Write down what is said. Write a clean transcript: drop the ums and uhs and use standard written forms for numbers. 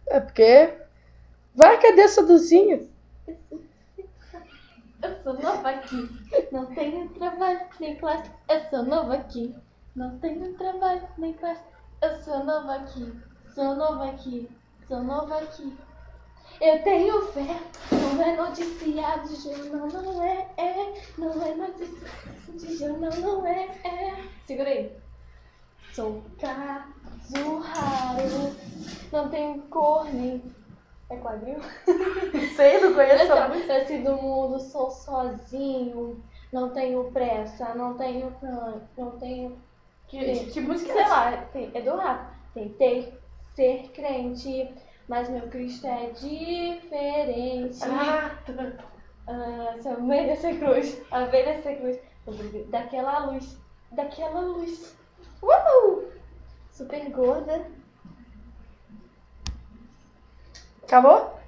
É porque... Vai, cadê essa docinha? Eu sou nova aqui, não tenho trabalho nem classe. Eu sou nova aqui, não tenho trabalho nem classe. Eu sou nova aqui, sou nova aqui, sou nova aqui. Eu tenho fé, não é noticiado de jornal, não é, não é noticiado de jornal, não é. Segura aí. Sou caso raro, não tenho cor nem... É quadril? Sei, não conheço essa música. Esse do mundo, sou sozinho, não tenho pressa, não tenho... Que música é Sei essa? lá, é do rap. Tentei ser crente, mas meu Cristo é diferente. Se a ovelha ser cruz, a ovelha ser cruz, daquela luz, daquela luz. Super gorda. Acabou?